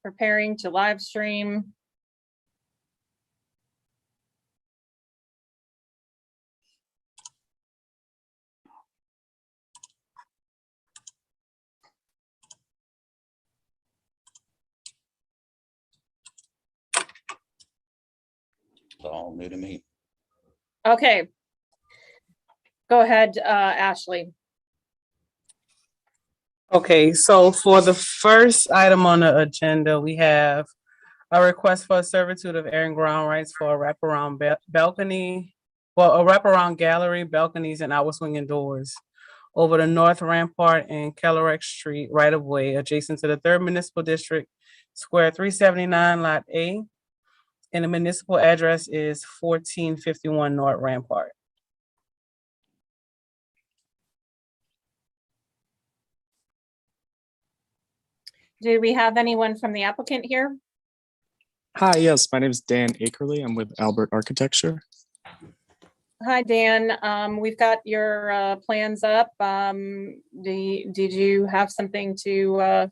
preparing to live stream. It's all new to me. Okay. Go ahead, Ashley. Okay, so for the first item on the agenda, we have a request for a servitude of air and ground rights for a wraparound balcony, well, a wraparound gallery, balconies, and outward swinging doors over the North Rampart and Kellerick Street right of way adjacent to the 3rd Municipal District, Square 379, Lot A. And the municipal address is 1451 North Rampart. Do we have anyone from the applicant here? Hi, yes, my name is Dan Akerley. I'm with Albert Architecture. Hi, Dan. We've got your plans up. Did you have something to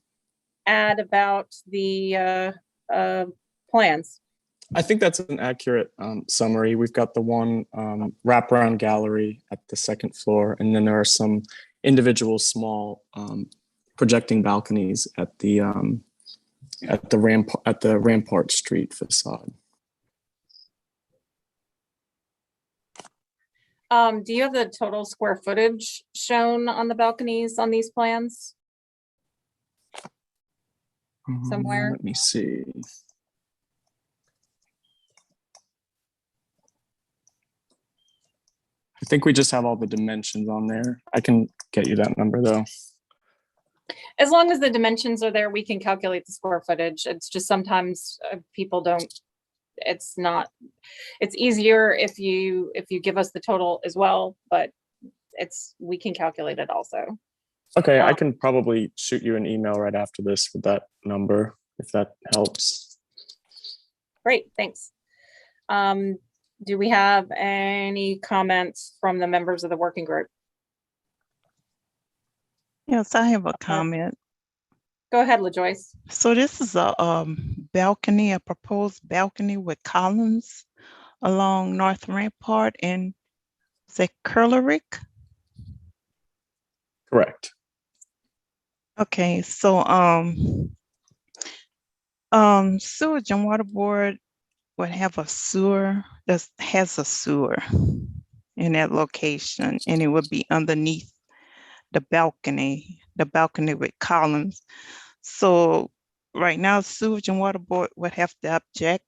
add about the plans? I think that's an accurate summary. We've got the one wraparound gallery at the 2nd floor, and then there are some individual small projecting balconies at the Rampart Street facade. Do you have the total square footage shown on the balconies on these plans? Somewhere? Let me see. I think we just have all the dimensions on there. I can get you that number though. As long as the dimensions are there, we can calculate the square footage. It's just sometimes people don't, it's easier if you give us the total as well, but we can calculate it also. Okay, I can probably shoot you an email right after this with that number, if that helps. Great, thanks. Do we have any comments from the members of the working group? Yes, I have a comment. Go ahead, LaJoyce. So this is a balcony, a proposed balcony with columns along North Rampart and Kellerick. Correct. Okay, so Sewage and Water Board would have a sewer that has a sewer in that location, and it would be underneath the balcony with columns. So right now, Sewage and Water Board would have to object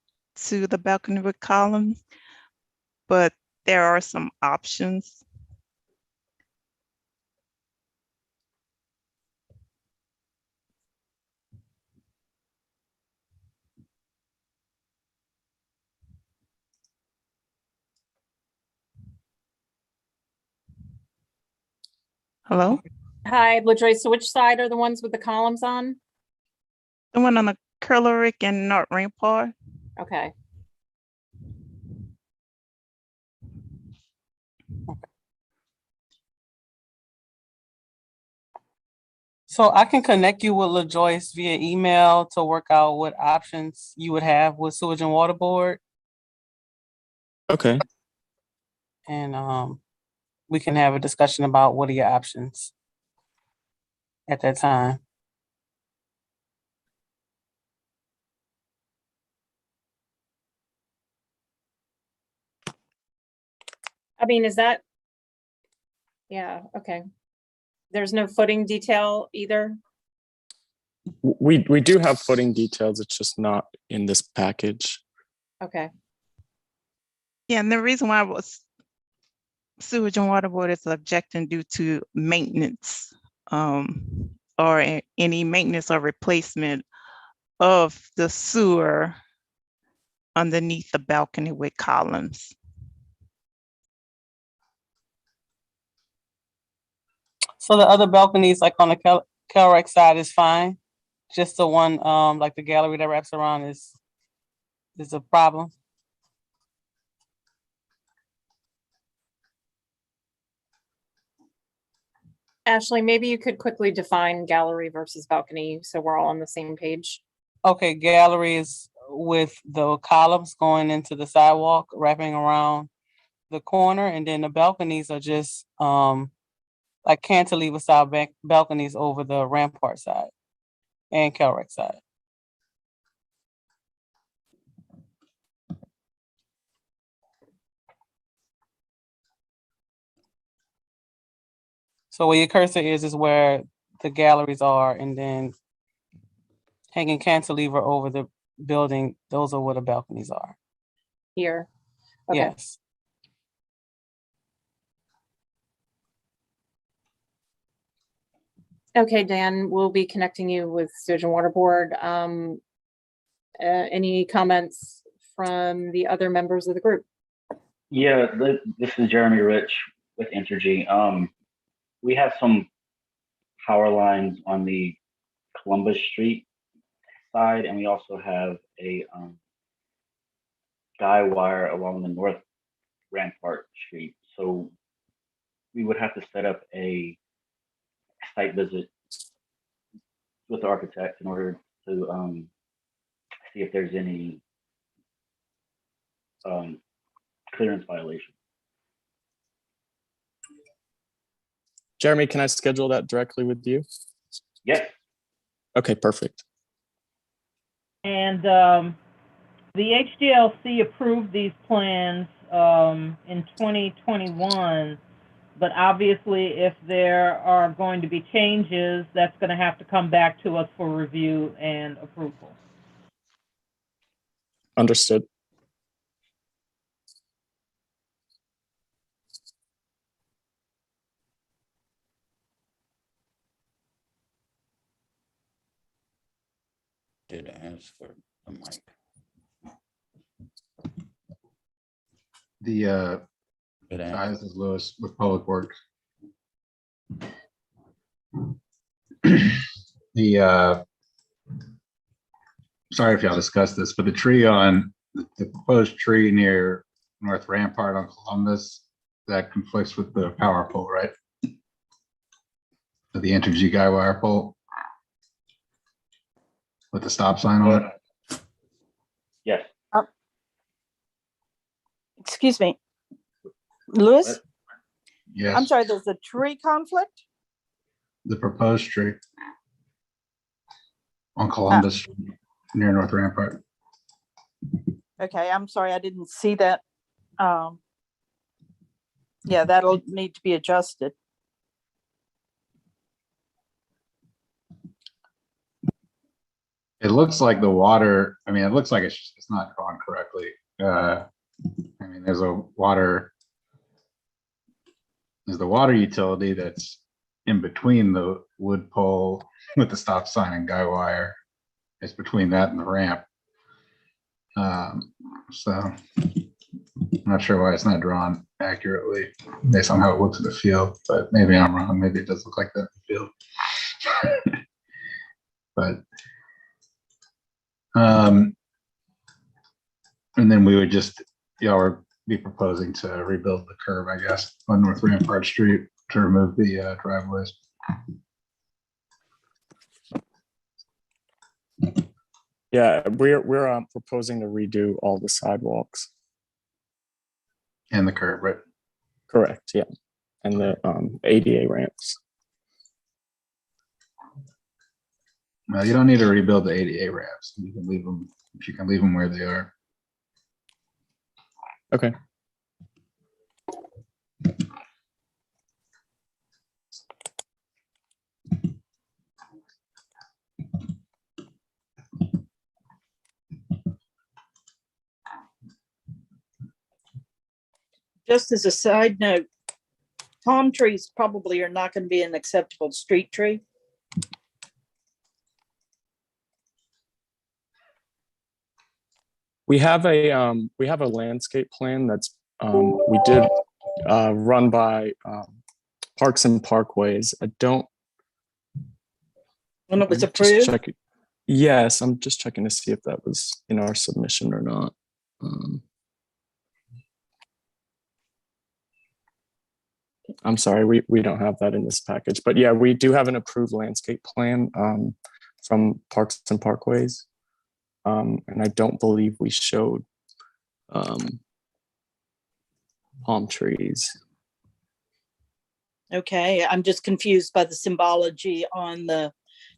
to the balcony with columns, but there are some options. Hello? Hi, LaJoyce. So which side are the ones with the columns on? The one on the Kellerick and North Rampart. Okay. So I can connect you with LaJoyce via email to work out what options you would have with Sewage and Water Board. Okay. And we can have a discussion about what are your options at that time. I mean, is that? Yeah, okay. There's no footing detail either? We do have footing details. It's just not in this package. Okay. Yeah, and the reason why Sewage and Water Board is objecting due to maintenance or any maintenance or replacement of the sewer underneath the balcony with columns. So the other balconies, like on the Kellerick side, is fine. Just the one, like the gallery that wraps around is a problem. Ashley, maybe you could quickly define gallery versus balcony so we're all on the same page. Okay, galleries with the columns going into the sidewalk, wrapping around the corner, and then the balconies are just, like cantilever style balconies over the Rampart side and Kelrec side. So where your cursor is where the galleries are, and then hanging cantilever over the building, those are where the balconies are. Here. Okay. Yes. Okay, Dan, we'll be connecting you with Sturgeon Water Board. Any comments from the other members of the group? Yeah, this is Jeremy Rich with Entergy. We have some power lines on the Columbus Street side, and we also have a guy wire along the North Rampart Street. So we would have to set up a site visit with the architect in order to see if there's any clearance violation. Jeremy, can I schedule that directly with you? Yes. Okay, perfect. And the HDLC approved these plans in 2021, but obviously if there are going to be changes, that's going to have to come back to us for review and approval. Understood. Did ask for a mic. The Did hi, ask. this is Lewis with Public Works. The sorry if y'all discussed this, but the tree on the proposed tree near North Rampart on Columbus, that conflicts with the power pole, right? The Entergy guy wire pole with the stop sign on it. Yes. Excuse me. Louis, I'm Yes, sorry, there's a tree conflict? the proposed tree on Columbus Street near North Rampart. Okay, I'm sorry, I didn't see that. Yeah, that'll need to be adjusted. It looks like the water, I mean, it looks like it's not drawn correctly. I mean, there's the water utility that's in between the wood pole with the stop sign and guy wire. It's between that and the ramp. So I'm not sure why it's not drawn accurately based on how it looks in the field, but maybe I'm wrong. Maybe it does look like that in the field. But and then we would just, y'all would be proposing to rebuild the curb, I guess, on North Rampart Street to remove the driveways. Yeah, we're proposing to redo all the sidewalks. And the curb, right? Correct. Yeah, and the ADA ramps. Well, you don't need to rebuild the ADA ramps. You can leave them, if you can leave them where they are. Okay. Just as a side note, palm trees probably are not going to be an acceptable street tree. We have a landscape plan that's we did run by Parks and Parkways. I don't. When it was I'm just approved, checking. Yes, I'm just checking to see if that was in our submission or not. I'm sorry, we don't have that in this package, but yeah, we do have an approved landscape plan from Parks and Parkways. And I don't believe we showed palm trees. Okay, I'm just confused by the symbology on the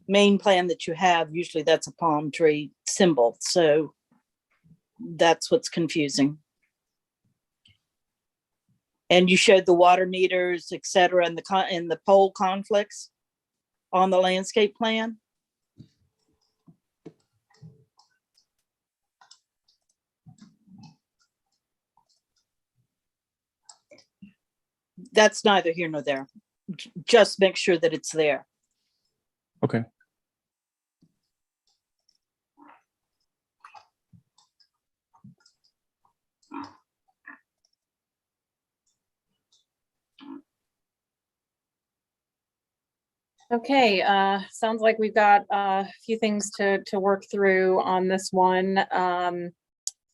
main plan that you have. Usually that's a palm tree symbol, so that's what's confusing. And you showed the water meters, et cetera, and the pole conflicts on the landscape plan? That's neither here nor there. Just make sure that it's there. Okay. Okay, sounds like we've got a few things to work through on this one.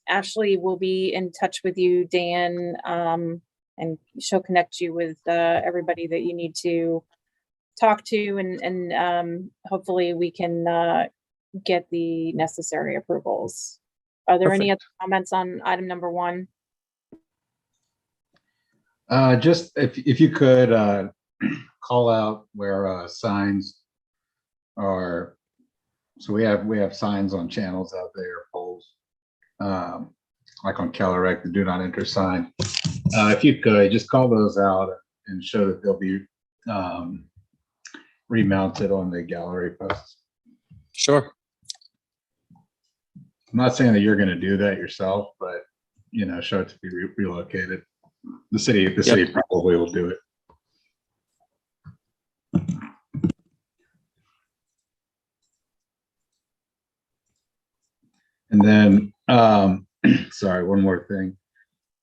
Ashley will be in touch with you, Dan, and she'll connect you with everybody that you need to talk to, and hopefully we can get the necessary approvals. Are there any other comments on item number 1? Just if you could call out where signs are. So we have signs on channels out there, poles, like on Kellerick, the do not enter sign. If you could just call those out and show that they'll be remounted on the gallery posts. Sure. I'm not saying that you're going to do that yourself, but show it to be relocated. The city probably will do it. And then, sorry, one more thing.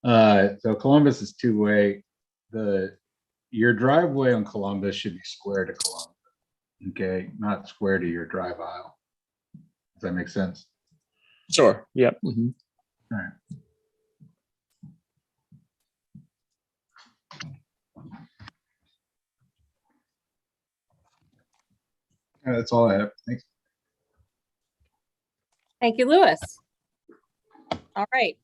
So Columbus is two-way. Your driveway on Columbus should be square to Columbus, okay? Not square to your drive aisle. Does that make sense? Sure. Yep. All right. That's all I have. Thanks. Thank you, Louis. All right.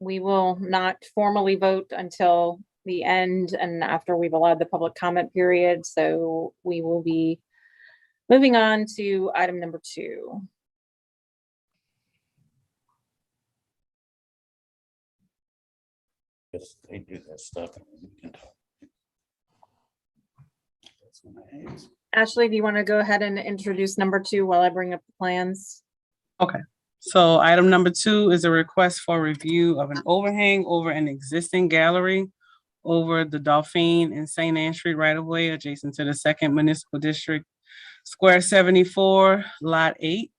We will not formally vote until the end and after we've allowed the public comment period. So we will be moving on to item number 2. Yes, they do that stuff. And we can talk. That's what I asked. Ashley, do you want to go ahead and introduce number 2 while I bring up the plans? Okay. So item number 2 is a request for review of an overhang over an existing gallery over the Dauphine and St. Anne Street right of way adjacent to the 2nd Municipal District, Square 74, Lot 8.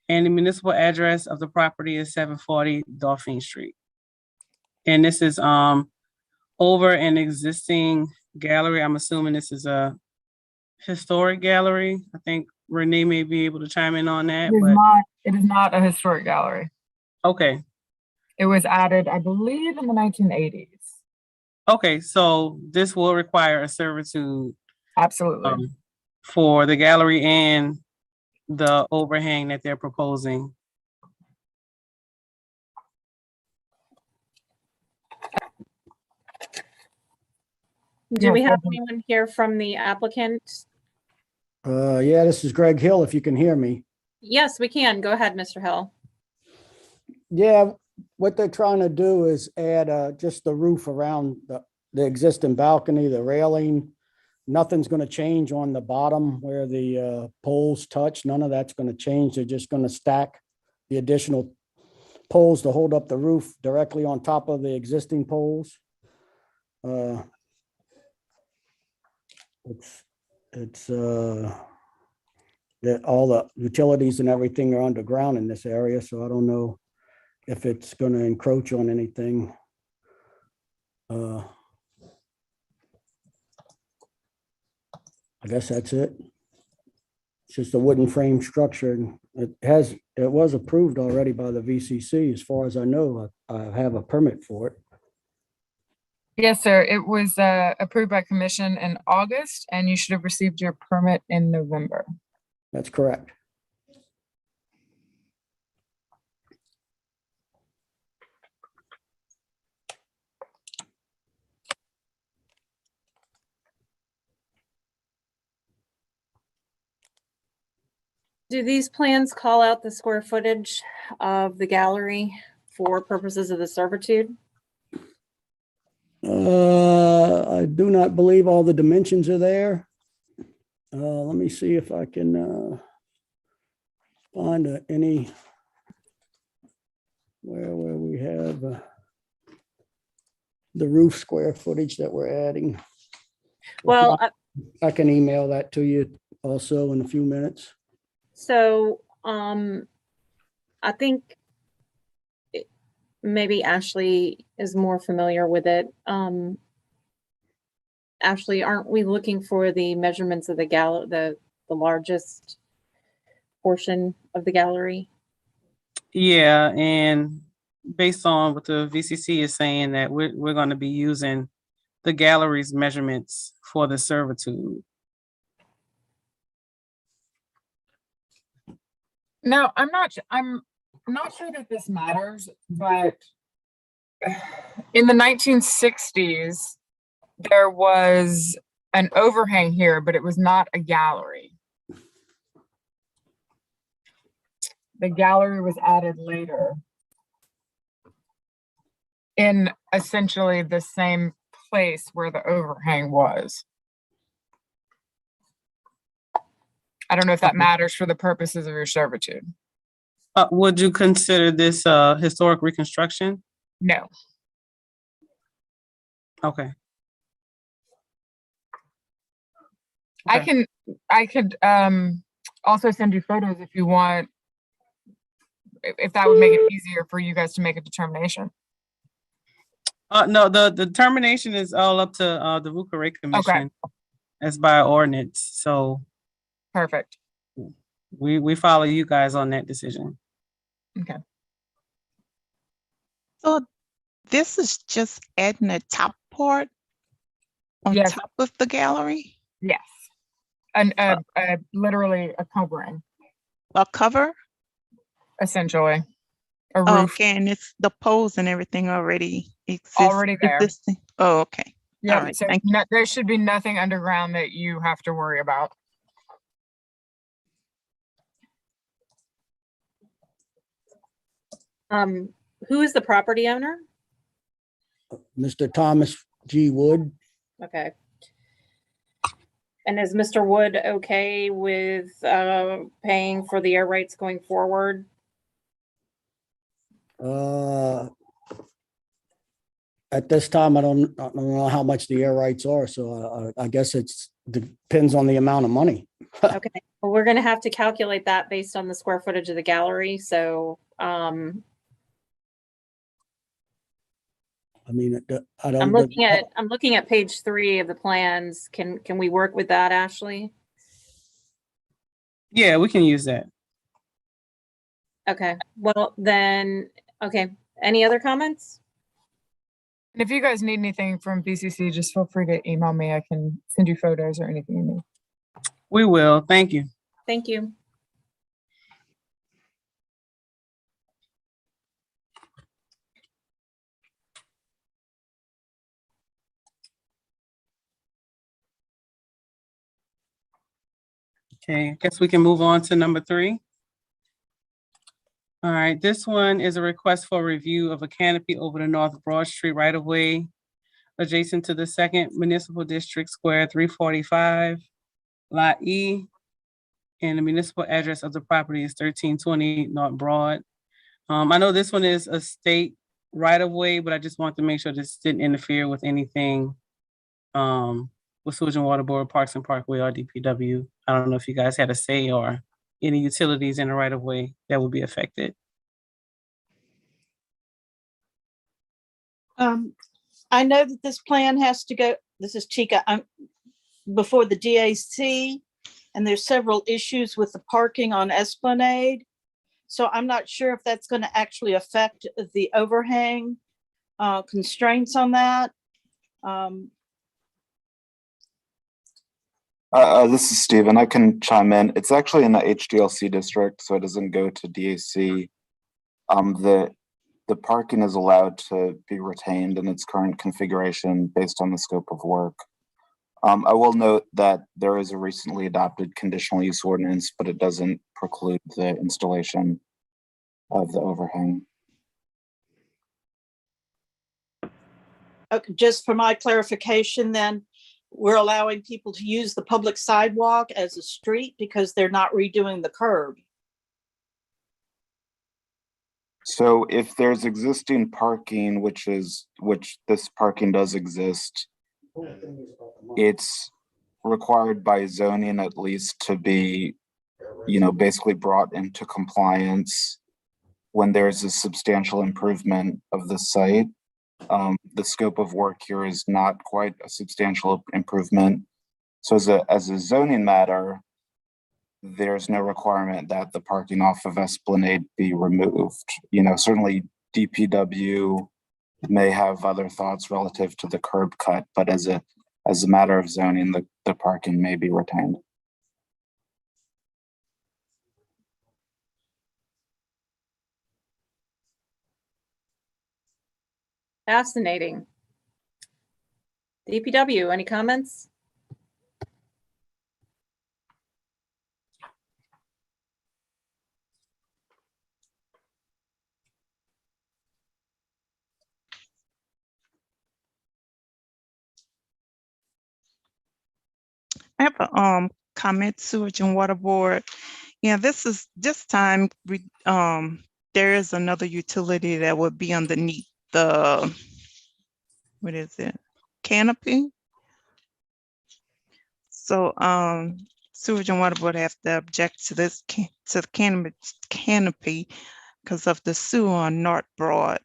And the municipal address of the property is 740 Dauphine Street. And this is over an existing gallery. I'm assuming this is a historic gallery. I think Renee may be able to chime in on that. It is not a historic gallery. Okay. It was added, I believe, in the 1980s. Okay, so this will require a servitude Absolutely. for the gallery and the overhang that they're proposing. Do we Yes, have I do. anyone here from the applicant? Yeah, this is Greg Hill, if you can hear me. Yes, we can. Go ahead, Mr. Hill. Yeah, what they're trying to do is add just the roof around the existing balcony, the railing. Nothing's going to change on the bottom where the poles touch. None of that's going to change. They're just going to stack the additional poles to hold up the roof directly on top of the existing poles. It's that all the utilities and everything are underground in this area, so I don't know if it's going to encroach on anything. I guess that's it. It's just a wooden frame structure. And it was approved already by the VCC. As far as I know, I have a permit for it. Yes, sir. It was approved by commission in August, and you should have received your permit in November. That's correct. Do these plans call out the square footage of the gallery for purposes of the servitude? I do not believe all the dimensions are there. Let me see if I can find any where we have the roof square footage that we're adding. Well, I can email that to you also in a few minutes. so I think maybe Ashley is more familiar with it. Ashley, aren't we looking for the measurements of the the largest portion of the gallery? Yeah, and based on what the VCC is saying, that we're going to be using the gallery's measurements for the servitude. Now, I'm not sure that this matters, but in the 1960s, there was an overhang here, but it was not a gallery. The gallery was added later in essentially the same place where the overhang was. I don't know if that matters for the purposes of your servitude. Would you consider this historic reconstruction? No. Okay. I could also send you photos if you want, if that would make it easier for you guys to make a determination. No, the determination is all up to the Vucare Commission. That's by ordinance. So perfect. We follow you guys on that decision. Okay. So this is just adding the top part on Yes. top of the gallery? Yes. And literally a covering, A cover? essentially. A roof. Okay, and it's the poles and everything already exists. Already there. Existing. Oh, okay. Yeah. All right, So thank you. there should be nothing underground that you have to worry about. Who is the property owner? Mr. Thomas G. Wood. Okay. And is Mr. Wood okay with paying for the air rights going forward? At this time, I don't know how much the air rights are, so I guess it's depends on the amount of money. Okay, well, we're gonna have to calculate that based on the square footage of the gallery, so I mean, I don't. I'm looking at page 3 of the plans. Can we work with that, Ashley? Yeah, we can use that. Okay, well then, okay. Any other comments? And if you guys need anything from BCC, just feel free to email me. I can send you photos or anything you need. We will. Thank you. Thank you. Okay, I guess we can move on to number 3. All right, this one is a request for review of a canopy over the North Broad Street right-of-way adjacent to the 2nd Municipal District Square 345, Lot E, and the municipal address of the property is 1320 North Broad. I know this one is a state right-of-way, but I just want to make sure this didn't interfere with anything with Sewage and Water Board, Parks and Parkway, or DPW. I don't know if you guys had a say or any utilities in the right-of-way that would be affected. I know that this plan has to go, this is Chica, I'm before the DAC, and there's several issues with the parking on Esplanade. So I'm not sure if that's going to actually affect the overhang constraints on that. Um, This is Steven. I can chime in. It's actually in the HDLC district, so it doesn't go to DAC. The parking is allowed to be retained in its current configuration based on the scope of work. I will note that there is a recently adopted conditional use ordinance, but it doesn't preclude the installation of the overhang. okay, just for my clarification, then, we're allowing people to use the public sidewalk as a street because they're not redoing the curb. So if there's existing parking, which this parking does exist, it's required by zoning at least to be, basically brought into compliance when there's a substantial improvement of the site. The scope of work here is not quite a substantial improvement. So as a zoning matter, there's no requirement that the parking off of Esplanade be removed. Certainly DPW may have other thoughts relative to the curb cut, but as a matter of zoning, the parking may be retained. Fascinating. DPW, any comments? I have a comment, Sewage and Water Board. Yeah, this time there is another utility that would be underneath the, what is it? Canopy. So Sewage and Water Board have to object to this to the canopy because of the sewer on North Broad.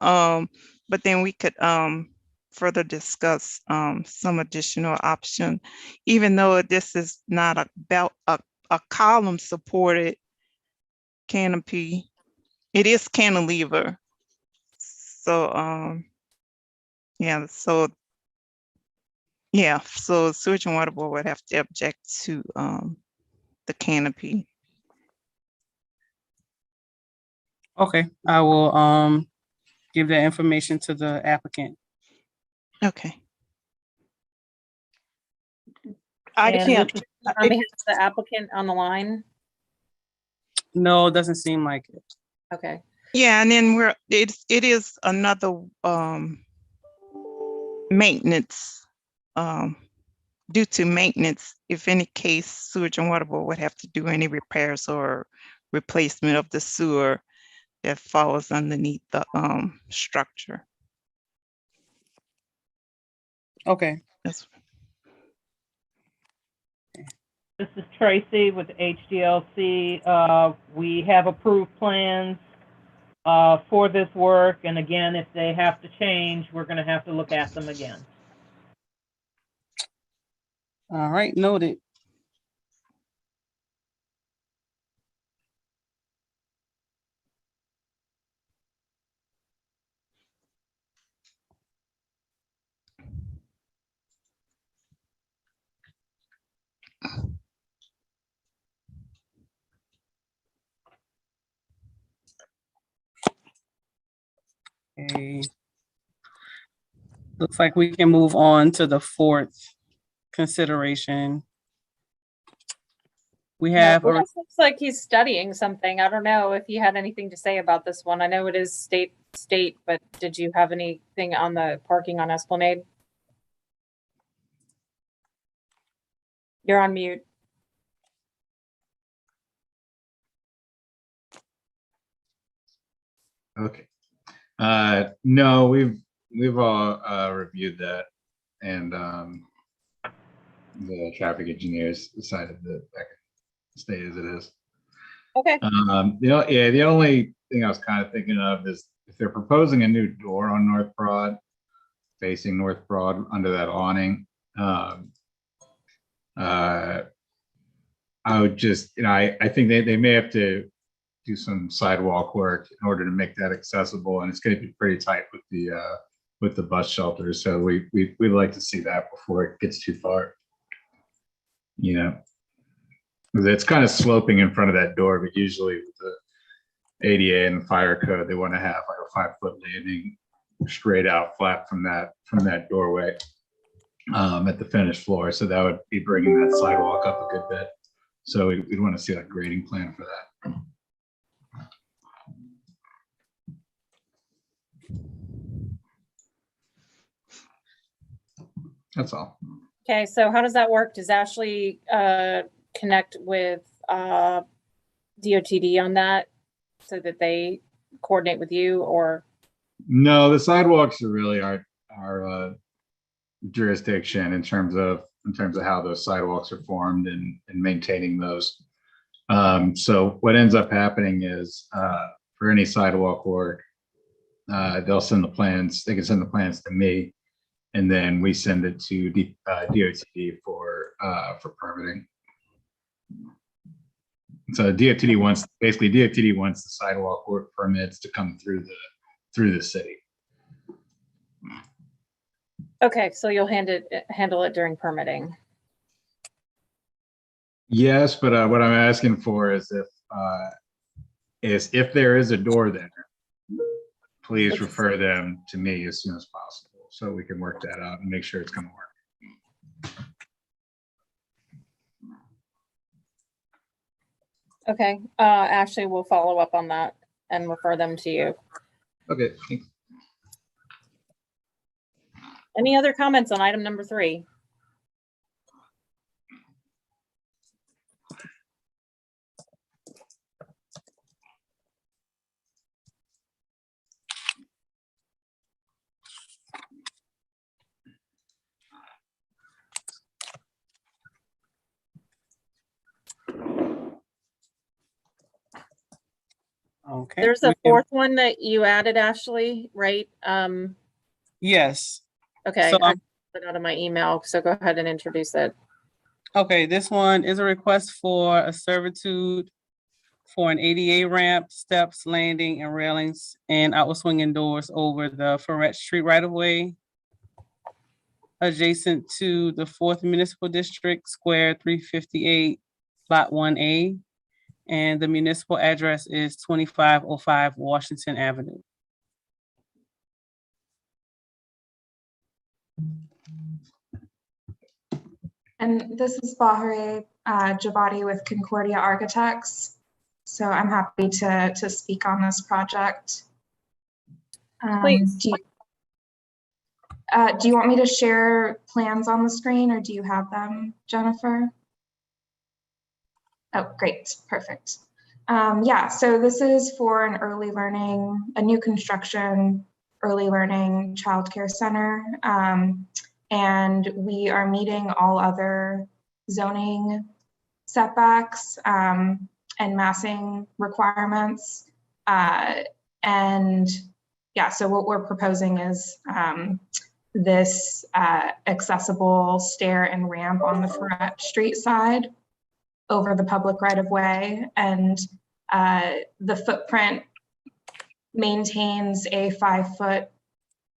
But then we could further discuss some additional option, even though this is not a column supported canopy. It is cantilever. So so Sewage and Water Board would have to object to the canopy. Okay, I will give that information to the applicant. Okay. I And can't, this is- We have the applicant on the line. No, it doesn't seem like it. Okay. Yeah, and then it is another maintenance, due to maintenance, if any case Sewage and Water Board would have to do any repairs or replacement of the sewer that falls underneath the structure. Okay. That's This is Tracy with HDLC. We have approved plans for this work, and again, if they have to change, we're going to have to look at them again. All right, noted. Okay. Looks like we can move on to the fourth consideration. We have, Well, this looks like he's studying something. I don't know if you had anything to say about this one. I know it is state, but did you have anything on the parking on Esplanade? You're on mute. Okay. No, we've all reviewed that, and the traffic engineers decided that that could stay as it is. Okay. The only thing I was kind of thinking of is if they're proposing a new door on North Broad, facing North Broad under that awning, I would just, I think they may have to do some sidewalk work in order to make that accessible, and it's going to be pretty tight with the with the bus shelters. So we'd like to see that before it gets too far. You know, 'cause it's kind of sloping in front of that door, but usually with the ADA and fire code, they want to have like a 5-foot landing straight out flat from that doorway at the finished floor. So that would be bringing that sidewalk up a good bit. So we'd want to see a grading plan for that. That's all. Okay, so how does that work? Does Ashley connect with DOTD on that so that they coordinate with you, or? No, the sidewalks are really our jurisdiction in terms of how those sidewalks are formed and maintaining those. So what ends up happening is for any sidewalk work, they'll send the plans. They can send the plans to me, and then we send it to DOTD for permitting. So DOTD wants the sidewalk work permits to come through the city. Okay, so you'll handle it during permitting. Yes, but what I'm asking for is if there is a door there, please refer them to me as soon as possible so we can work that out and make sure it's going to work. Okay, Ashley will follow up on that and refer them to you. Okay, thanks. Any other comments on item number 3? Okay. There's we a can- 4th one that you added, Ashley, right? Yes. Okay, So, I put it out of my email, so go ahead and introduce it. Okay, this one is a request for a servitude for an ADA ramp, steps, landing, and railings, and outward swinging doors over the Ferret Street right-of-way adjacent to the 4th Municipal District, Square 358, Lot 1A. And the municipal address is 2505 Washington Avenue. And this is Bahare Javadi with Concordia Architects. So I'm happy to speak on this project. Please. Do you want me to share plans on the screen, or do you have them, Jennifer? Oh, great, perfect. Yeah, so this is for an a new construction early learning childcare center. And we are meeting all other zoning setbacks and massing requirements. And yeah, so what we're proposing is this accessible stair and ramp on the Ferret Street side over the public right of way. And the footprint maintains a 5-foot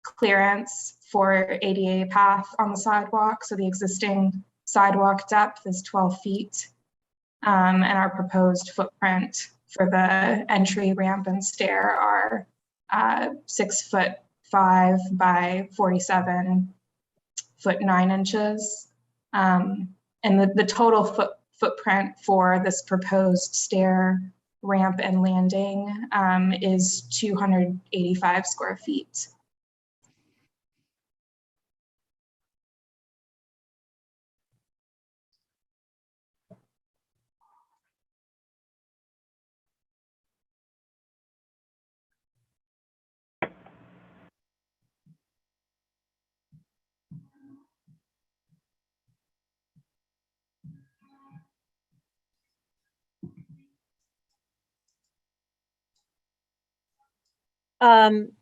clearance for ADA path on the sidewalk. So the existing sidewalk depth is 12 feet. And our proposed footprint for the entry ramp and stair are 6'5" by 47 foot 9 inches. And the total footprint for this proposed stair ramp and landing is 285 square feet.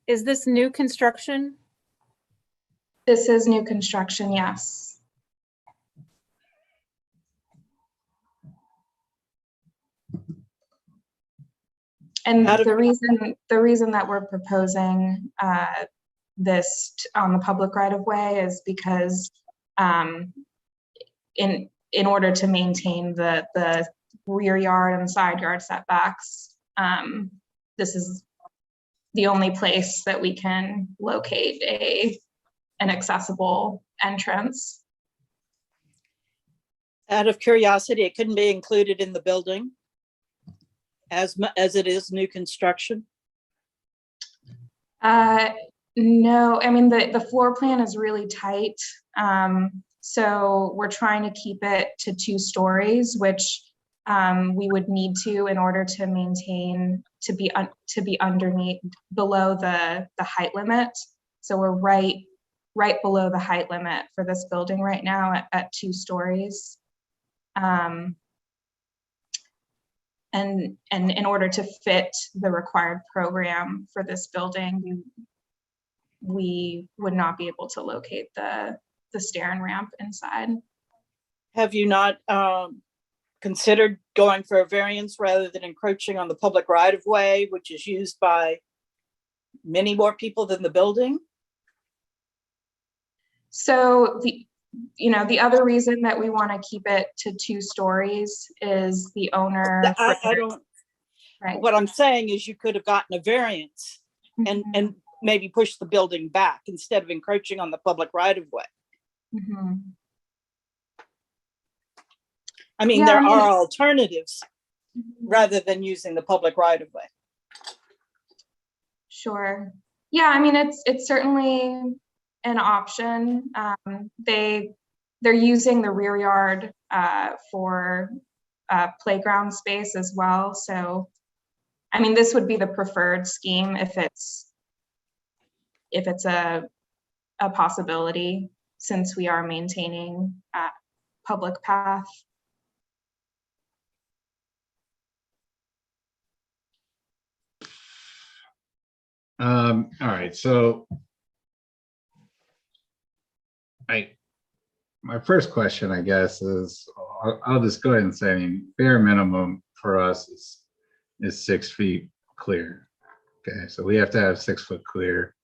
Is this new construction? This is new construction, yes. And the reason that we're proposing this on the public right of way is because in order to maintain the rear yard and side yard setbacks, this is the only place that we can locate an accessible entrance. Out of curiosity, it couldn't be included in the building as it is new construction? No, I mean, the floor plan is really tight. So we're trying to keep it to 2 stories, which we would need to in order to maintain, to be underneath, below the height limit. So we're right below the height limit for this building right now at 2 stories. And in order to fit the required program for this building, we would not be able to locate the stair and ramp inside. Have you not considered going for a variance rather than encroaching on the public right of way, which is used by many more people than the building? So the other reason that we want to keep it to 2 stories is the owner. I don't. Right. What I'm saying is you could have gotten a variance and maybe push the building back instead of encroaching on the public right of way. I mean, there are alternatives rather than using the public right of way. Sure. Yeah, I mean, it's certainly an option. They're using the rear yard for playground space as well. So, I mean, this would be the preferred scheme if it's a possibility, since we are maintaining a public path. All right, so my first question, I guess, is I'll just go ahead and say, I mean, bare minimum for us is 6 feet clear. Okay, so we have to have 6 foot clear.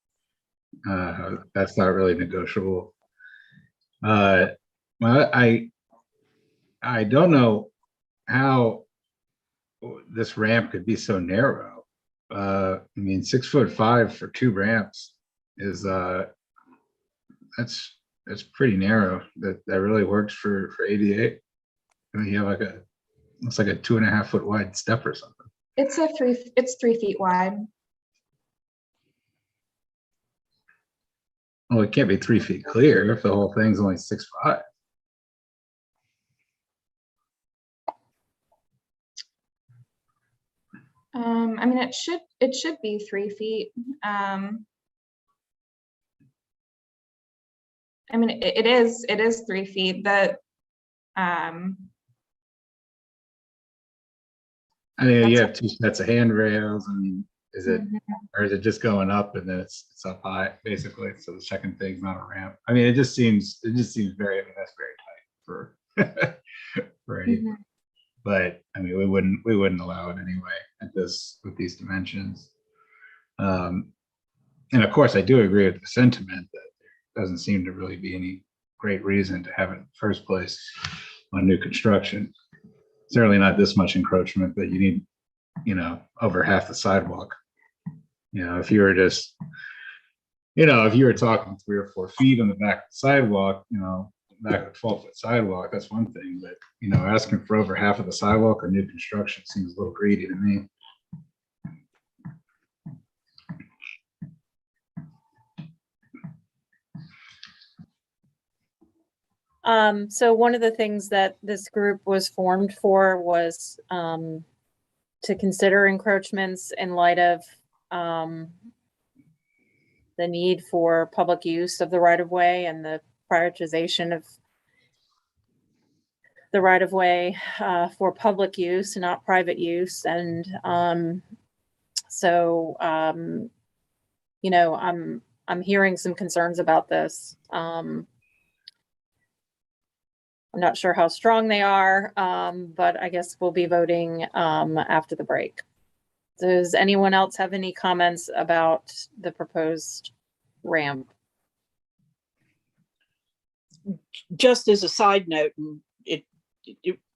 That's not really negotiable. Well, I don't know how this ramp could be so narrow. I mean, 6'5" for 2 ramps is that's pretty narrow. That really works for ADA. I mean, you have looks like a 2.5 foot wide step or something. It's 3 feet wide. Well, it can't be 3 feet clear if the whole thing's only 6'5". I mean, it should be 3 feet. I mean, it is 3 feet. I mean, you have 2 sets of handrails. I mean, is it, or is it just going up and then it's up high, basically? So the second thing's not a ramp. I mean, it just seems very, I mean, that's very tight for for anything. But I mean, we wouldn't allow it anyway with these dimensions. And of course, I do agree with the sentiment that there doesn't seem to really be any great reason to have it in the first place on new construction. Certainly not this much encroachment that you need, over half the sidewalk. If you were just, if you were talking 3 or 4 feet on the back of the sidewalk, back of a 12-foot sidewalk, that's one thing. But, asking for over half of the sidewalk or new construction seems a little greedy to me. So one of the things that this group was formed for was to consider encroachments in light of the need for public use of the right-of-way and the prioritization of the right-of-way for public use, not private use. And so, I'm hearing some concerns about this. I'm not sure how strong they are, but I guess we'll be voting after the break. Does anyone else have any comments about the proposed ramp. Just as a side note, and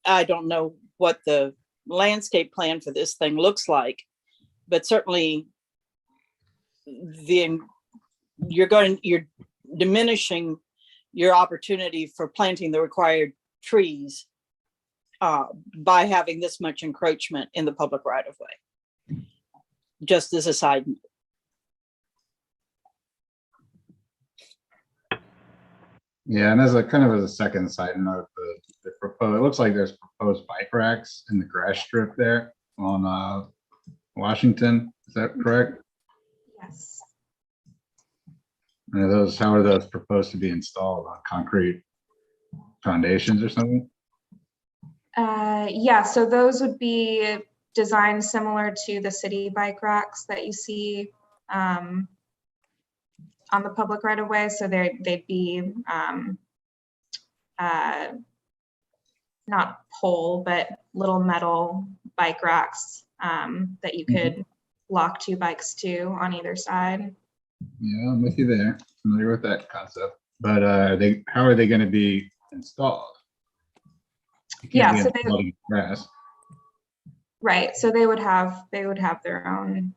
I don't know what the landscape plan for this thing looks like, but certainly you're diminishing your opportunity for planting the required trees by having this much encroachment in the public right of way. Just as a side note. Yeah, and as a kind of as a second side note, the proposed, it looks like there's proposed bike racks in the grass strip there on Washington. Is that correct? Yes. And how are those proposed to be installed on concrete foundations or something? Yeah, so those would be designed similar to the city bike racks that you see on the public right of way. So they'd be not pole, but little metal bike racks that you could lock two bikes to on either side. Yeah, I'm with you there. Familiar with that concept. But how are they going to be installed? You can't Yeah, be so installed in grass. right. So they would have their own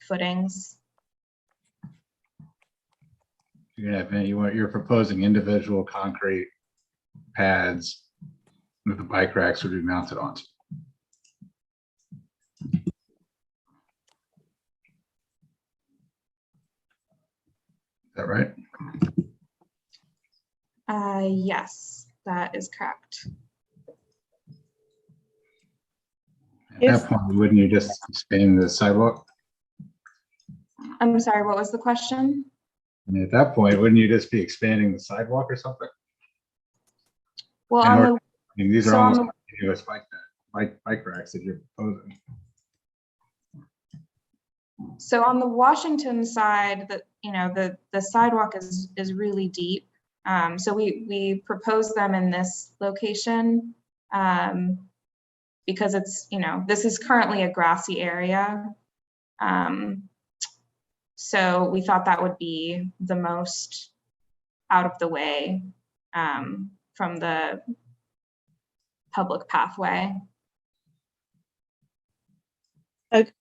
footings. You're proposing individual concrete pads that the bike racks would be mounted onto. Is that right? Yes, that is correct. At that point, wouldn't you just expand the sidewalk? I'm sorry, what was the question? I mean, at that point, wouldn't you just be expanding the sidewalk or something? Well, I mean, these are so on almost the- continuous bike racks that you're proposing. So on the Washington side, the sidewalk is really deep. So we propose them in this location because it's, this is currently a grassy area. So we thought that would be the most out of the way from the public pathway. Okay.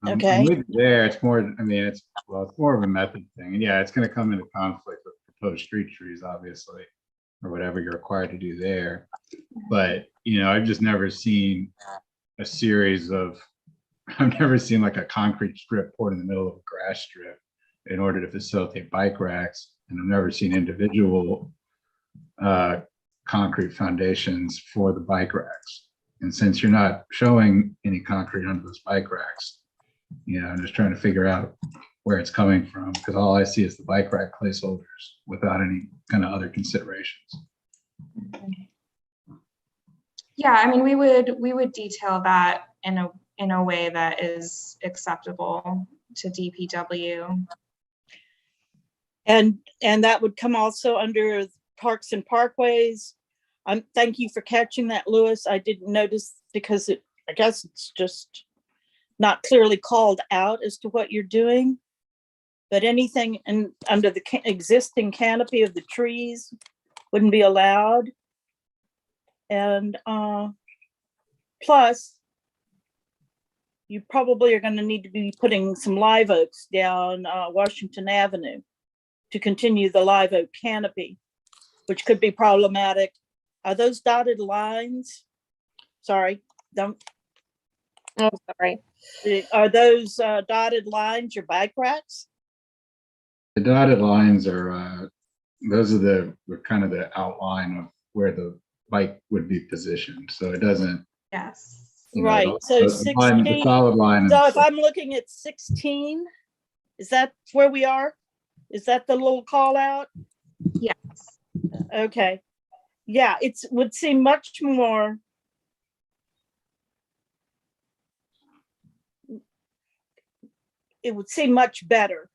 I'm with you there. It's more, I mean, it's more of a method thing. And yeah, it's going to come into conflict with proposed street trees, obviously, or whatever you're required to do there. But, I've just never seen a series of, I've never seen like a concrete strip poured in the middle of a grass strip in order to facilitate bike racks. And I've never seen individual concrete foundations for the bike racks. And since you're not showing any concrete under those bike racks, I'm just trying to figure out where it's coming from, because all I see is the bike rack placeholders without any kind of other considerations. Yeah, I mean, we would detail that in a way that is acceptable to DPW. And that would come also under parks and parkways. Thank you for catching that, Lewis. I didn't notice because I guess it's just not clearly called out as to what you're doing. But anything under the existing canopy of the trees wouldn't be allowed. And plus, you probably are going to need to be putting some live oaks down Washington Avenue to continue the live oak canopy, which could be problematic. Are those dotted lines? Sorry, don't. Oh, sorry. Are those dotted lines your bike racks? The dotted lines are, those are the kind of the outline of where the bike would be positioned. So it doesn't. Yes. Right, so 16. The solid line. So if I'm looking at 16, is that where we are? Is that the little call out? Yes. Okay. Yeah, would seem much more. It would seem much better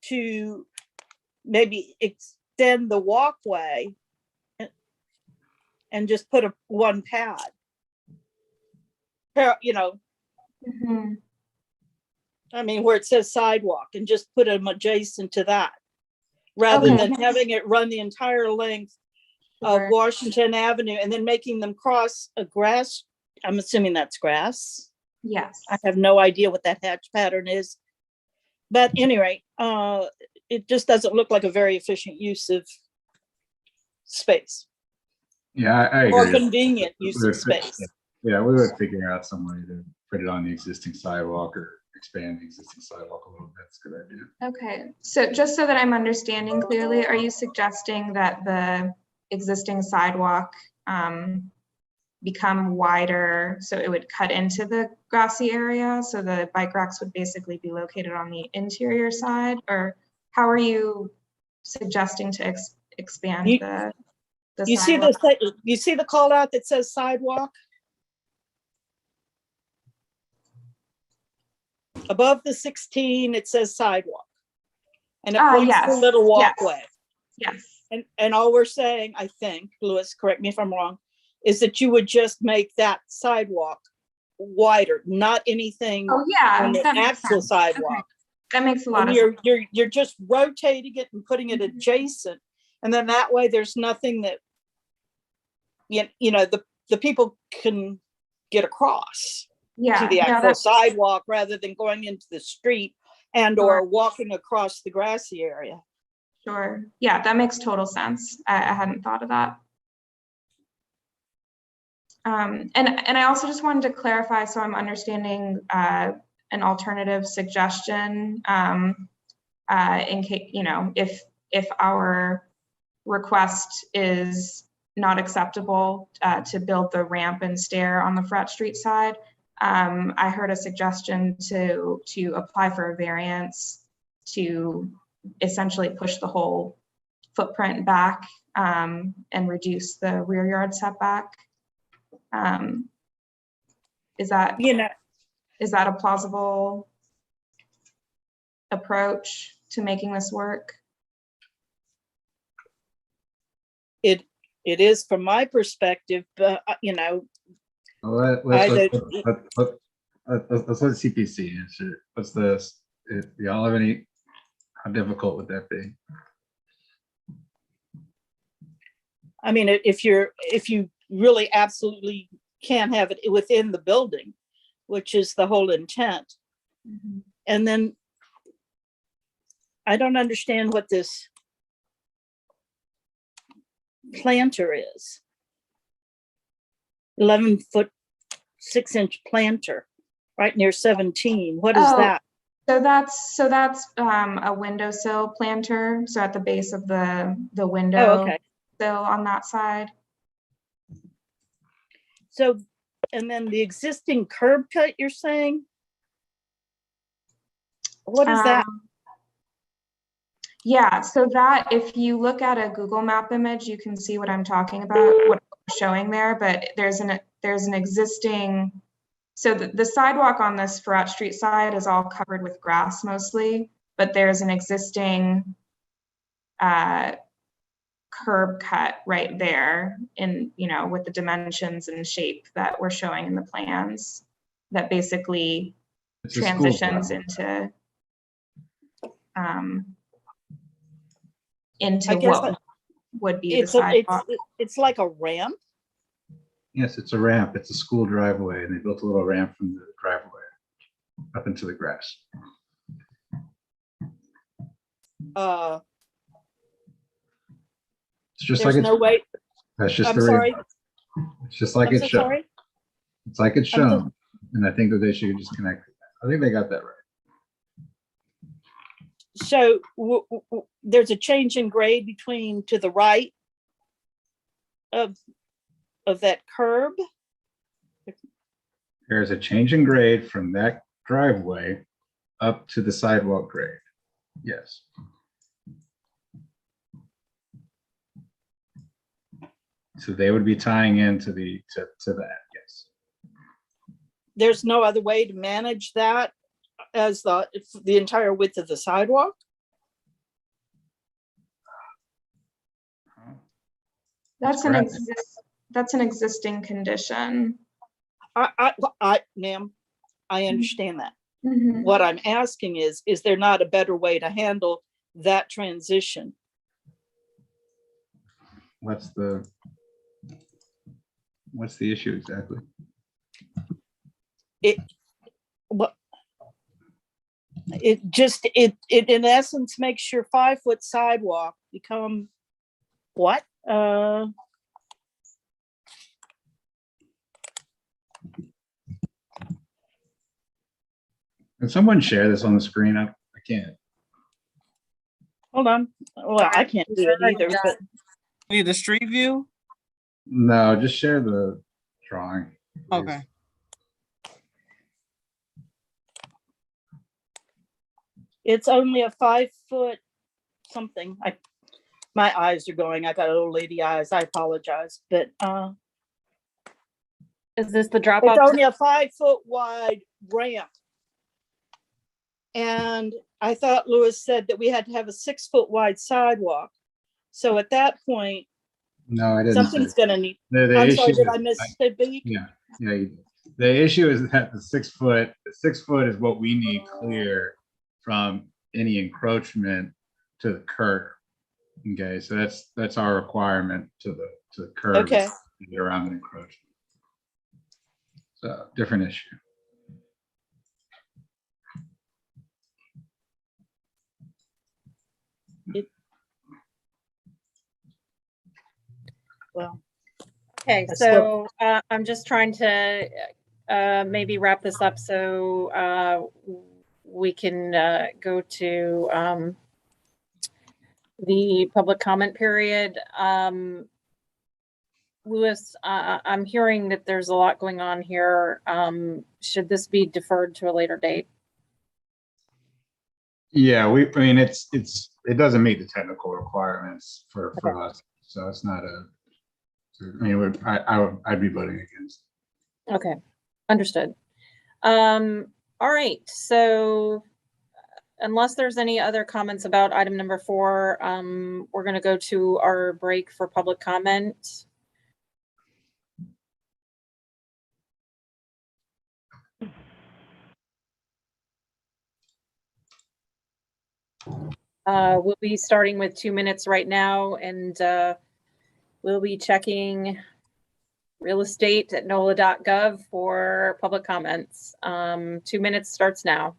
to maybe extend the walkway and just put one pad. Mm-hmm. I mean, where it says sidewalk, and just put them adjacent to that, rather Okay. than having it run the entire length of Sure. Washington Avenue and then making them cross a grass. I'm assuming that's grass. Yes. I have no idea what that hatch pattern is. But anyway, it just doesn't look like a very efficient use of space Yeah, I or agree. convenient use of space. Yeah, we would figure out some way to put it on the existing sidewalk or expand the existing sidewalk a little bit. That's a good idea. Okay, so just so that I'm understanding clearly, are you suggesting that the existing sidewalk become wider so it would cut into the grassy area? So the bike racks would basically be located on the interior side? Or how are you suggesting to expand the You see sidewalk? you see the call out that says sidewalk? Above the 16, it says sidewalk. And it points to a Yes, little yes, walkway. yes. And all we're saying, I think, Louis, correct me if I'm wrong, is that you would just make that sidewalk wider, not anything Oh, yeah, on the that makes actual sense. sidewalk. Okay. That makes a lot And of sense. you're just rotating it and putting it adjacent. And then that way there's nothing that, you know, the people can get across to Yeah, the no, actual that's sidewalk rather than going into the street and or walking across the grassy area. sure. Yeah, that makes total sense. I hadn't thought of that. And I also just wanted to clarify, so I'm understanding an alternative suggestion in case, you know, if our request is not acceptable to build the ramp and stair on the Frat Street side. I heard a suggestion to apply for a variance to essentially push the whole footprint back and reduce the rear yard setback. Is that a plausible approach to making this work? It is from my perspective, but you know, Let's let CPC answer. What's this? Do y'all have any? How difficult would that be? I mean, if you really absolutely can't have it within the building, which is the whole intent. Mm-hmm. And then I don't understand what this planter is. 11-foot, 6-inch planter right near 17. What is that? So that's a windowsill planter. So at the base of the window sill on that side. So, and then the existing curb cut, you're saying? What is that? Yeah, so that if you look at a Google Map image, you can see what I'm talking about, what I'm showing there, but there's an existing, so the sidewalk on this Frat Street side is all covered with grass mostly, but there's an existing curb cut right there in, you know, with the dimensions and shape that we're showing in the plans that basically transitions into what would be the sidewalk. It's like a ramp. Yes, it's a ramp. It's a school driveway, and they built a little ramp from the driveway up into the grass. It's just there's like no way. That's just I'm the sorry. ramp. It's just like it's shown. Sorry. It's like it's shown, and I think that they should just connect. I think they got that right. So there's a change in grade between to the right of that curb. There's a change in grade from that driveway up to the sidewalk grade. Yes. So they would be tying into to that. Yes. There's no other way to manage that as the entire width of the sidewalk. That's an existing condition. Ma'am, I understand that. Mhm. What I'm asking is there not a better way to handle that transition? What's the issue exactly? What it in essence makes your 5-foot sidewalk become what? Can someone share this on the screen? I can't. Hold on. Well, I can't do it either, but Need the street view? No, just share the drawing. please. Okay. it's only a 5-foot something. My eyes are going. I got old lady eyes. I apologize, but Is this the drop it's off? only a 5-foot wide ramp. And I thought Lewis said that we had to have a 6-foot wide sidewalk. So at that point, No, I didn't. something's gonna need, The I'm issue sorry, did is- I misspeak? Yeah, yeah. The issue is that the 6-foot is what we need clear from any encroachment to the curb. Okay, so that's our requirement to the curb. Okay. to Get around an encroachment. So different issue. Well, Okay, I still- so I'm just trying to maybe wrap this up so we can go to the public comment period. Louis, I'm hearing that there's a lot going on here. Should this be deferred to a later date? Yeah, I mean, it doesn't meet the technical requirements for us, so it's not I mean, I'd be voting against. Okay, understood. All right, so unless there's any other comments about item number 4, we're going to go to our break for public comment. We'll be starting with 2 minutes right now, and we'll be checking real estate at NOLA.gov for public comments. 2 minutes starts now.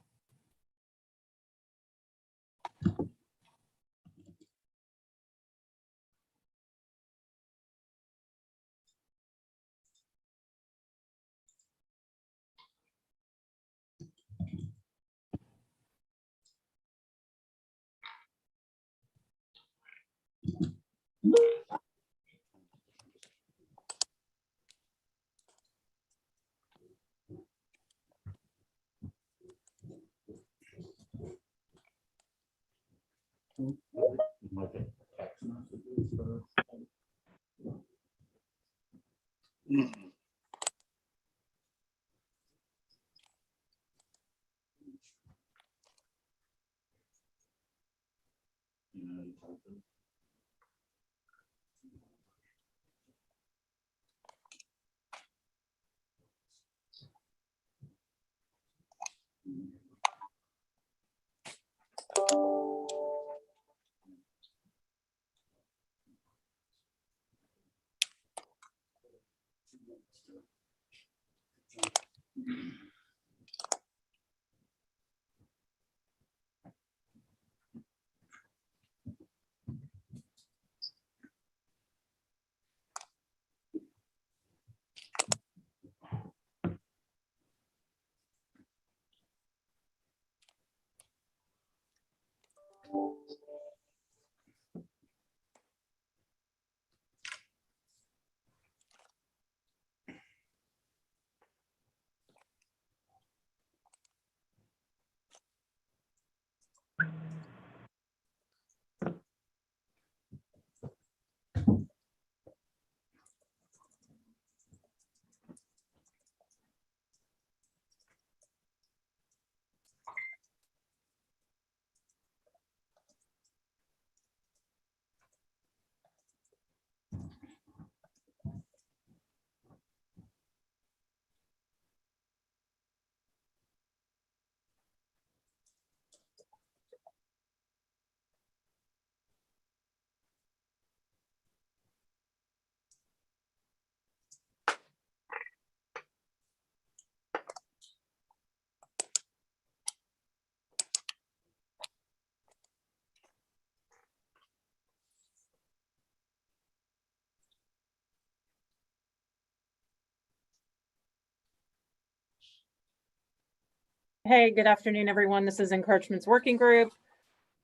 Hey, good afternoon, everyone. This is Encroachments Working Group.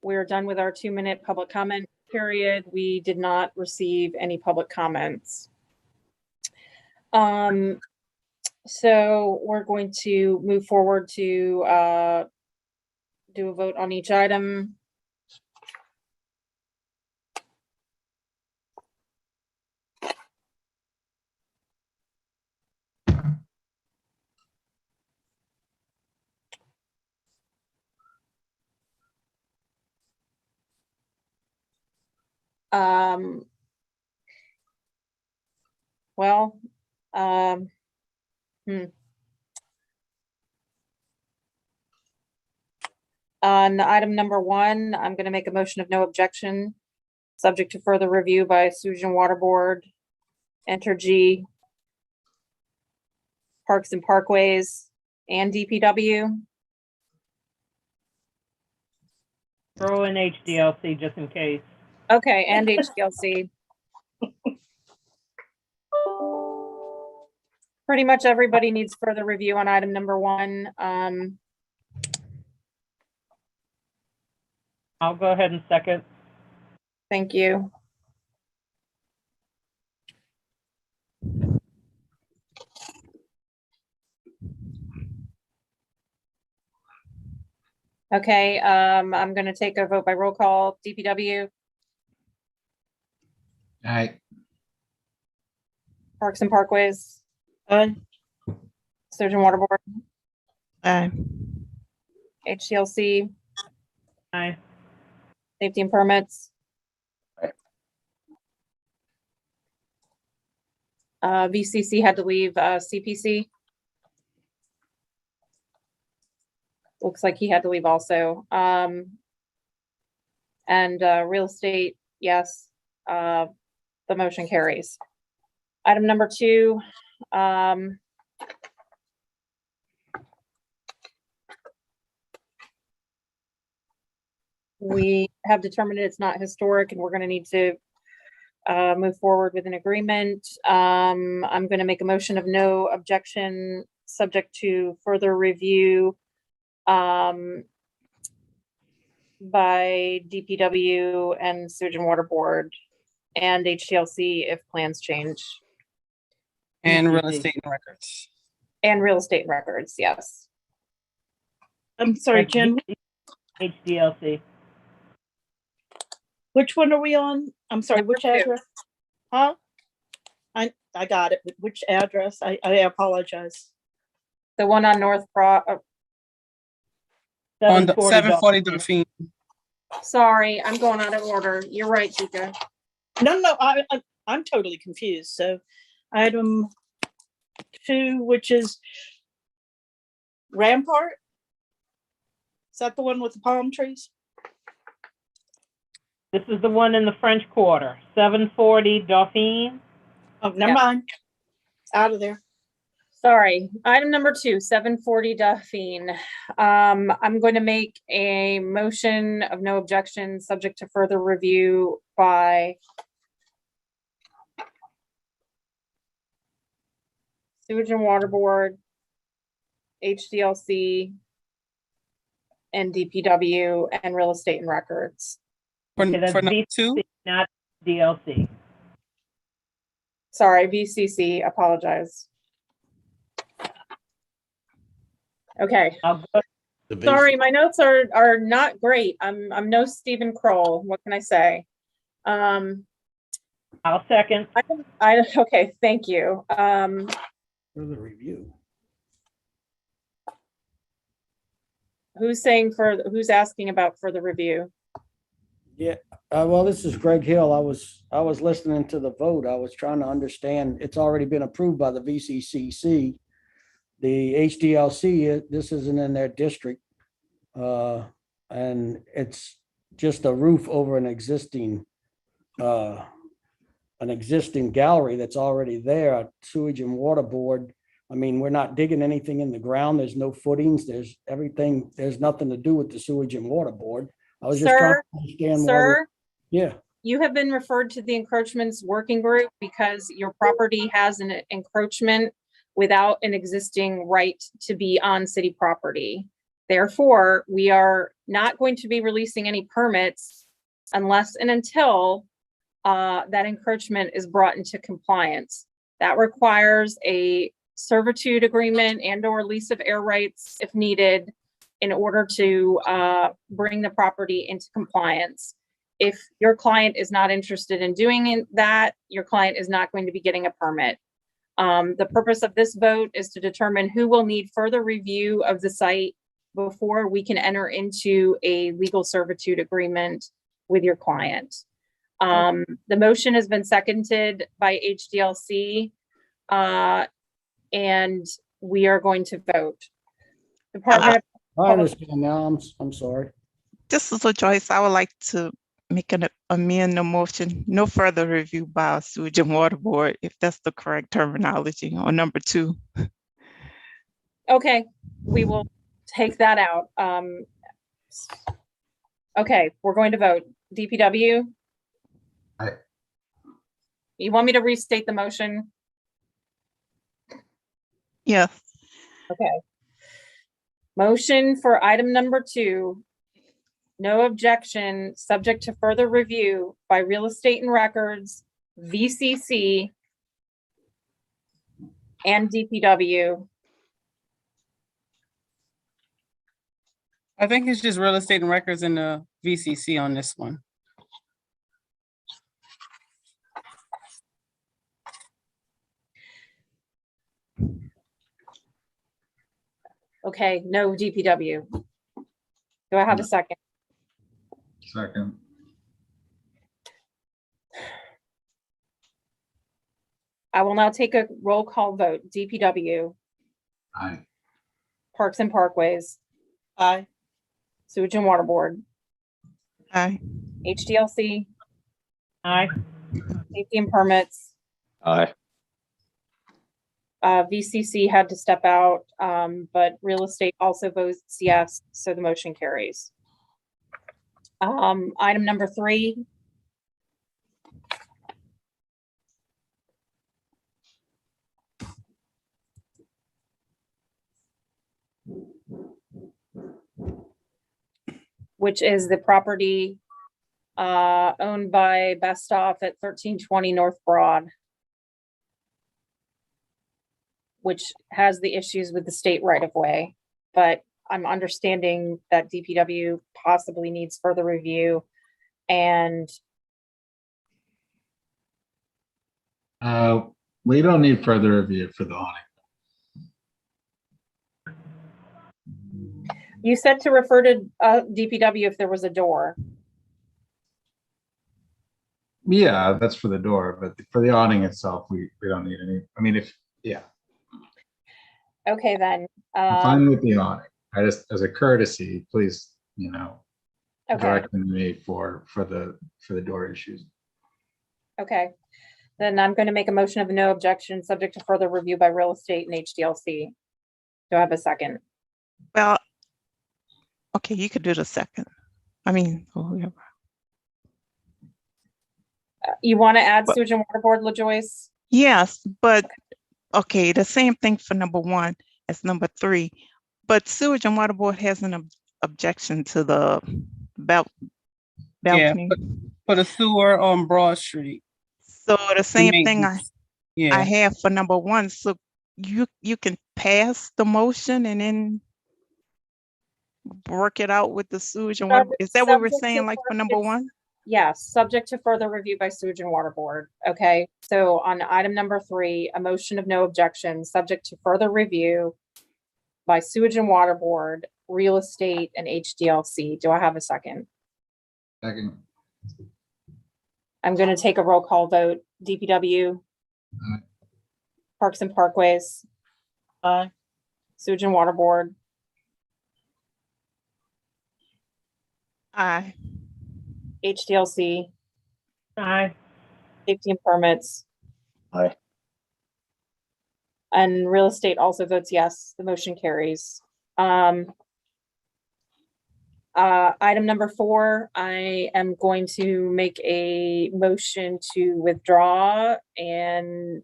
We're done with our 2-minute public comment period. We did not receive any public comments. So we're going to move forward to do a vote on each item. Um, well, On item number 1, I'm going to make a motion of no objection, subject to further review by Sewage and Water Board, Entergy, Parks and Parkways, and DPW. Throw in HDLC just in case. Okay, and HDLC. Pretty much everybody needs further review on item number 1. I'll go ahead and second. Thank you. Okay, I'm gonna take a vote by roll call. DPW, Aye. Parks and Parkways, Aye. Sewage and Water Board, Aye. HCLC, Aye. Safety and Permits. VCC had to leave, CPC. Looks like he had to leave also. And real estate, yes, the motion carries. Item number 2, we have determined it's not historic and we're going to need to move forward with an agreement. I'm going to make a motion of no objection, subject to further review by DPW and Sewage and Water Board and HTLC if plans change. And real estate and records. And real estate records, yes. I'm sorry, Jen, HDLC. which one are we on? I'm sorry, which Number 2. address? Huh? I got it, but which address? I apologize. The one on North Broad, On the 740 740 Dauphine. sorry, I'm going out of order. You're right, Chica. No, I'm totally confused. So item 2, which is Rampart? Is that the one with the palm trees? This is the one in the French Quarter, 740 Dauphine. Oh, never mind. Out of there. Sorry. Item number 2, 740 Dauphine. I'm going to make a motion of no objection, subject to further review by Sewage and Water Board, HDLC, and DPW, and Real Estate and Records. For that's number VCC, 2? not DLC. Sorry, VCC, apologize. Okay, I'll go. sorry, my notes are not great. I'm no Stephen Kroll. What can I say? I'll second. Okay, thank you. For the review. Who's asking about further review? Yeah, well, this is Greg Hill. I was listening to the vote. I was trying to understand. It's already been approved by the VCCC. The HDLC, this isn't in their district. And it's just a roof over an existing gallery that's already there, Sewage and Water Board. I mean, we're not digging anything in the ground. There's no footings. There's nothing to do with the Sewage and Water Board. I was just trying to understand. Sir, Yeah. you have been referred to the Encroachments Working Group because your property has an encroachment without an existing right to be on city property. Therefore, we are not going to be releasing any permits unless and until that encroachment is brought into compliance. That requires a servitude agreement and or lease of air rights if needed in order to bring the property into compliance. If your client is not interested in doing that, your client is not going to be getting a permit. The purpose of this vote is to determine who will need further review of the site before we can enter into a legal servitude agreement with your client. The motion has been seconded by HDLC, and we are going to vote. Department of I understand now. I'm sorry. This is Joyce. I would like to make an amend the motion, no further review by Sewage and Water Board, if that's the correct terminology, on number 2. Okay, we will take that out. Okay, we're going to vote. DPW? Aye. You want me to restate the motion? Yes. Okay. Motion for item number 2, no objection, subject to further review by Real Estate and Records, VCC, and DPW. I think it's just real estate and records in the VCC on this one. Okay, no DPW. Do I have a second? Second. I will now take a roll call vote. DPW, Aye. Parks and Parkways, Aye. Sewage and Water Board, Aye. HDLC, Aye. Safety and Permits. Aye. VCC had to step out, but Real Estate also votes yes, so the motion carries. Item number 3. Which is the property owned by Best Off at 1320 North Broad, which has the issues with the state right of way. But I'm understanding that DPW possibly needs further review, and We don't need further review for the awning. you said to refer to DPW if there was a door. Yeah, that's for the door, but for the awning itself, we don't need any. I mean, Okay, then. I'm fine with the awning. I just, as a courtesy, please, Okay, direct them to me for the door issues. okay. Then I'm going to make a motion of no objection, subject to further review by Real Estate and HDLC. Do I have a second? Well, okay, you could do the second. I mean, whoever. You want to add But- Sewage and Water Board, LaJoyce? Yes, but okay, the same thing for number 1 as number 3. But Sewage and Water Board has an objection to the balcony. For the sewer on Broad Street. So the same thing I Yeah, have for number 1. So you can pass the motion and then work it out with the Sewage and Water. Is that what we're Subject to saying, like for number 1? Yes, subject to further review by Sewage and Water Board. Okay, so on item number 3, a motion of no objection, subject to further review by Sewage and Water Board, Real Estate, and HDLC. Do I have a second? Second. I'm going to take a roll call vote. DPW, Aye. Parks and Parkways, Aye. Sewage and Water Board, Aye. HDLC, Aye. Safety and Permits. Aye. And Real Estate also votes yes, the motion carries. Item number 4, I am going to make a motion to withdraw and,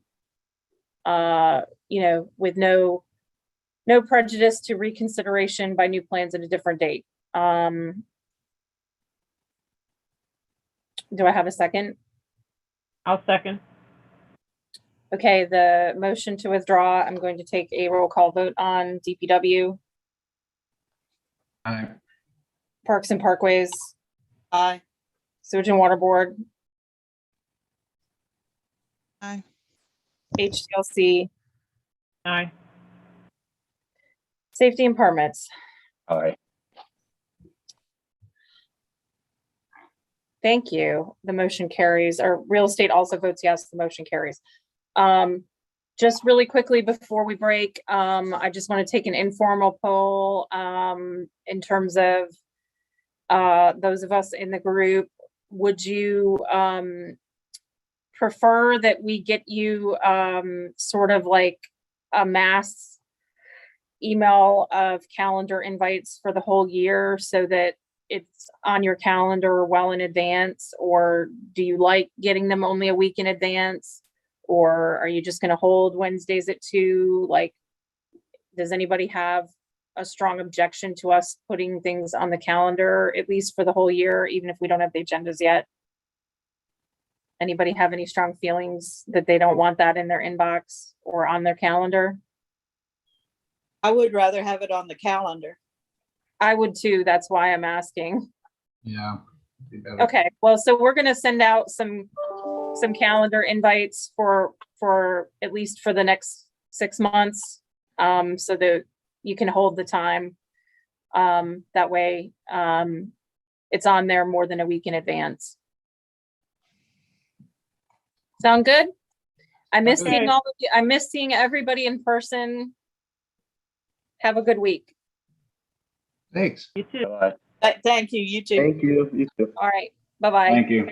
with no No prejudice to reconsideration by new plans at a different date. Do I have a second? I'll second. Okay, the motion to withdraw, I'm going to take a roll call vote on DPW, Aye. Parks and Parkways, Aye. Sewage and Water Board, Aye. HDLC, Aye. Safety and Permits. Aye. Thank you. The motion carries, or real estate also votes yes, the motion carries. Just really quickly before we break, I just want to take an informal poll, in terms of, those of us in the group. Would you, prefer that we get you, sort of like a mass email of calendar invites for the whole year so that it's on your calendar well in advance? Or do you like getting them only a week in advance? Or are you just going to hold Wednesdays at 2? Like, does anybody have a strong objection to us putting things on the calendar, at least for the whole year, even if we don't have the agendas yet? Anybody have any strong feelings that they don't want that in their inbox or on their calendar? I would rather have it on the calendar. I would too. That's why I'm asking. Yeah. be better. Okay, well, so we're gonna send out some calendar invites for at least for the next 6 months. So that you can hold the time. That way, it's on there more than a week in advance. Sound good? I miss Okay. seeing all of you. I miss seeing everybody in person. Have a good week. Thanks. You too. Bye. Thank you, you too. Thank you. You too. All right, bye-bye. Thank you.